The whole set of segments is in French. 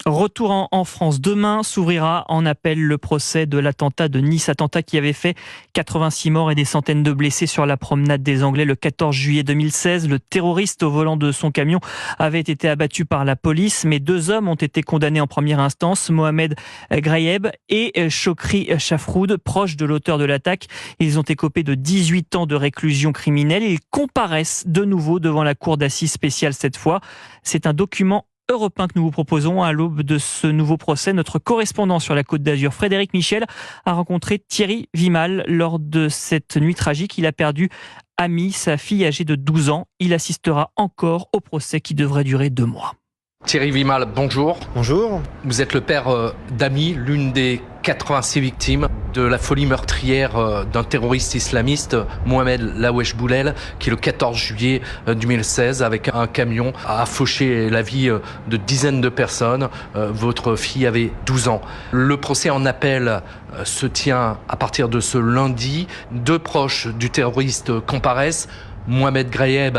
Retour en France. Demain s'ouvrira en appel le procès de l'attentat de Nice, attentat qui avait fait 86 morts et des centaines de blessés sur la promenade des Anglais le 14 juillet 2016. Le terroriste au volant de son camion avait été abattu par la police, mais 2 hommes ont été condamnés en première instance, Mohamed Grayeb et Chokri Chafroud, proches de l'auteur de l'attaque. Ils ont écopé de 18 ans de réclusion criminelle. Ils comparaissent de nouveau devant la cour d'assises spéciale cette fois. C'est un document Europe 1 que nous vous proposons à l'aube de ce nouveau procès. Notre correspondant sur la Côte d'Azur, Frédéric Michel, a rencontré Thierry Vimal lors de cette nuit tragique. Il a perdu Ami, sa fille âgée de 12 ans. Il assistera encore au procès qui devrait durer 2 mois. Thierry Vimal, bonjour. Bonjour. Vous êtes le père d'Ami, l'une des 86 victimes de la folie meurtrière d'un terroriste islamiste, Mohamed Lawesh Boulel, qui le 14 juillet 2016, avec un camion, a fauché la vie de dizaines de personnes. Votre fille avait 12 ans. Le procès en appel se tient à partir de ce lundi. 2 proches du terroriste comparaissent, Mohamed Grayeb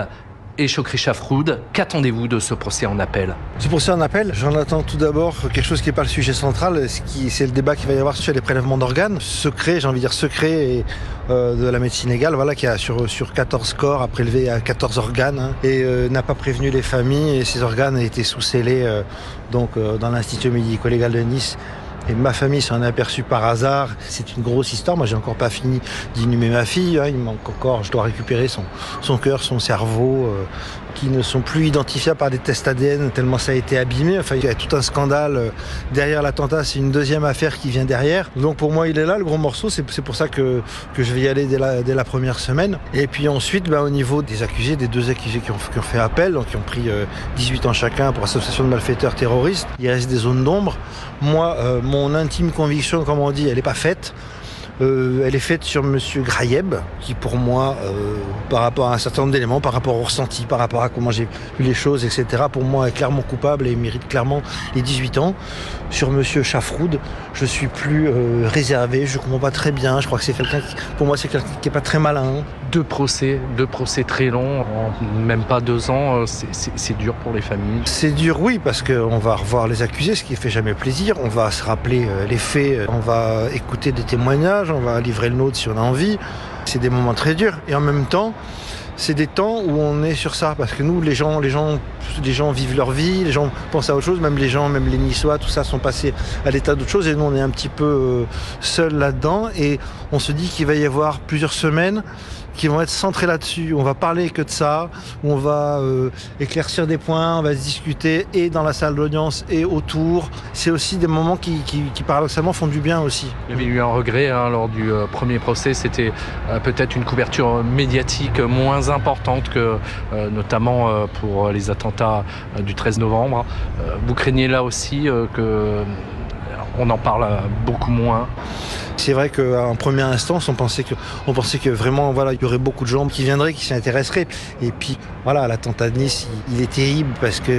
et Chokri Chafroud. Qu'attendez-vous de ce procès en appel ? Ce procès en appel, j'en attends tout d'abord quelque chose qui n'est pas le sujet central, c'est le débat qu'il va y avoir sur les prélèvements d'organes. Secret, j'ai envie de dire secret, de la médecine légale, voilà, qui a sur 14 corps a prélevé à 14 organes et n'a pas prévenu les familles, et ces organes étaient sous scellés dans l'Institut médico-légal de Nice. Et ma famille s'en est aperçue par hasard. C'est une grosse histoire. Moi, j'ai encore pas fini d'inhumer ma fille. Il me manque encore, je dois récupérer son cœur, son cerveau, qui ne sont plus identifiables par des tests ADN tellement ça a été abîmé. Enfin, il y a tout un scandale derrière l'attentat. C'est une deuxième affaire qui vient derrière. Donc pour moi, il est là, le gros morceau. C'est pour ça que je vais y aller dès la première semaine. Et puis ensuite, au niveau des accusés, des 2 accusés qui ont fait appel, donc qui ont pris 18 ans chacun pour association de malfaiteurs terroristes, il reste des zones d'ombre. Moi, mon intime conviction, comme on dit, elle n'est pas faite. Elle est faite sur M. Grayeb, qui pour moi, par rapport à un certain nombre d'éléments, par rapport au ressenti, par rapport à comment j'ai vu les choses, etc., pour moi est clairement coupable et mérite clairement les 18 ans. Sur M. Chafroud, je suis plus réservé, je ne comprends pas très bien, je crois que c'est quelqu'un pour moi, c'est quelqu'un qui n'est pas très malin. 2 procès très longs, en même pas 2 ans, c'est dur pour les familles. C'est dur, oui, parce qu'on va revoir les accusés, ce qui fait jamais plaisir. On va se rappeler les faits, on va écouter des témoignages, on va livrer le nôtre si on a envie. C'est des moments très durs. Et en même temps, c'est des temps où on est sur ça, parce que nous, les gens vivent leur vie, les gens pensent à autre chose, même les Niçois, tout ça sont passés à l'état d'autre chose, et nous, on est un petit peu seuls là-dedans, et on se dit qu'il va y avoir plusieurs semaines qui vont être centrés là-dessus. On va parler que de ça, on va éclaircir des points, on va se discuter et dans la salle d'audience et autour. C'est aussi des moments qui paradoxalement font du bien aussi. Il y avait eu un regret lors du premier procès, c'était peut-être une couverture médiatique moins importante que notamment pour les attentats du 13 novembre. Vous craignez là aussi qu'on en parle beaucoup moins? C'est vrai qu'en première instance, on pensait que vraiment, voilà, il y aurait beaucoup de gens qui viendraient, qui s'y intéresseraient. Et puis, voilà, l'attentat de Nice, il est terrible parce que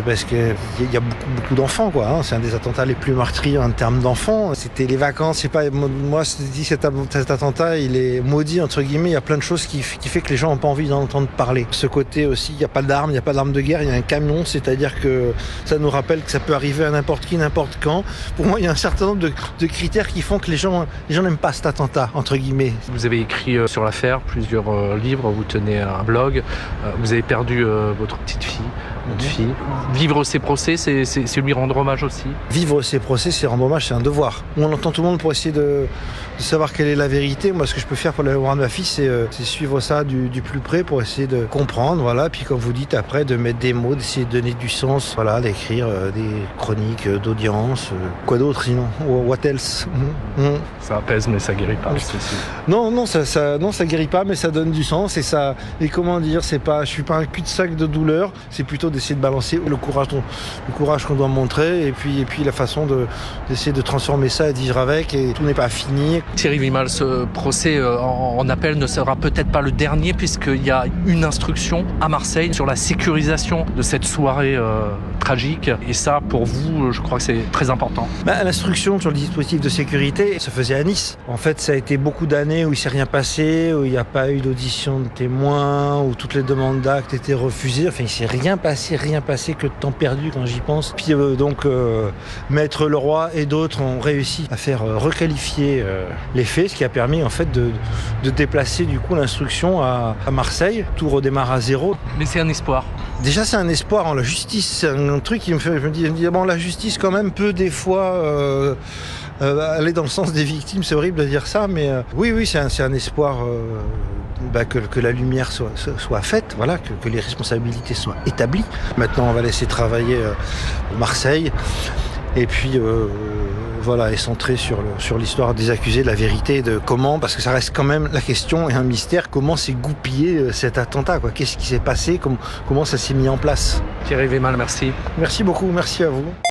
il y a beaucoup d'enfants, quoi. Hein. C'est un des attentats les plus meurtriers en termes d'enfants. C'était les vacances, c'est pas, moi, je dis cet attentat, il est maudit, entre guillemets. Il y a plein de choses qui fait que les gens n'ont pas envie d'en entendre parler. Ce côté aussi, il n'y a pas d'armes, il n'y a pas d'armes de guerre, il y a un camion, c'est-à-dire que ça nous rappelle que ça peut arriver à n'importe qui, n'importe quand. Pour moi, il y a un certain nombre de critères qui font que les gens n'aiment pas cet attentat, entre guillemets. Vous avez écrit sur l'affaire plusieurs livres, vous tenez un blog, vous avez perdu votre petite fille, votre fille. Vivre ces procès, c'est lui rendre hommage aussi? Vivre ces procès, c'est rendre hommage, c'est un devoir. On entend tout le monde pour essayer de savoir quelle est la vérité. Moi, ce que je peux faire pour la mémoire de ma fille, c'est suivre ça du plus près pour essayer de comprendre, voilà. Puis comme vous dites, après, de mettre des mots, d'essayer de donner du sens, voilà, d'écrire des chroniques d'audience. Quoi d'autre sinon? What else? Ça apaise, mais ça guérit pas. Non, ça guérit pas, mais ça donne du sens et ça. Et comment dire, je suis pas un cul-de-sac de douleur. C'est plutôt d'essayer de balancer le courage qu'on doit montrer et puis la façon d'essayer de transformer ça et de vivre avec. Et tout n'est pas fini. Thierry Vimal, ce procès en appel ne sera peut-être pas le dernier puisqu'il y a une instruction à Marseille sur la sécurisation de cette soirée tragique. Et ça, pour vous, je crois que c'est très important. L'instruction sur le dispositif de sécurité se faisait à Nice. En fait, ça a été beaucoup d'années où il ne s'est rien passé, où il n'y a pas eu d'audition de témoins, où toutes les demandes d'actes étaient refusées. Enfin, il ne s'est rien passé. s'est rien passé que de temps perdu quand j'y pense. Puis Maître Leroy et d'autres ont réussi à faire requalifier les faits, ce qui a permis en fait de déplacer du coup l'instruction à Marseille. Tout redémarre à zéro. Mais c'est un espoir. Déjà c'est un espoir en la justice, c'est un truc qui me dit bon, la justice quand même peut des fois aller dans le sens des victimes, c'est horrible de dire ça, mais oui c'est un espoir que la lumière soit faite, voilà, que les responsabilités soient établies. Maintenant on va laisser travailler Marseille et puis et centrer sur l'histoire des accusés, de la vérité, de comment, parce que ça reste quand même la question et un mystère, comment s'est goupillé cet attentat, quoi. Qu'est-ce qui s'est passé, comment ça s'est mis en place. Thierry Wehmann, merci. Merci beaucoup, merci à vous.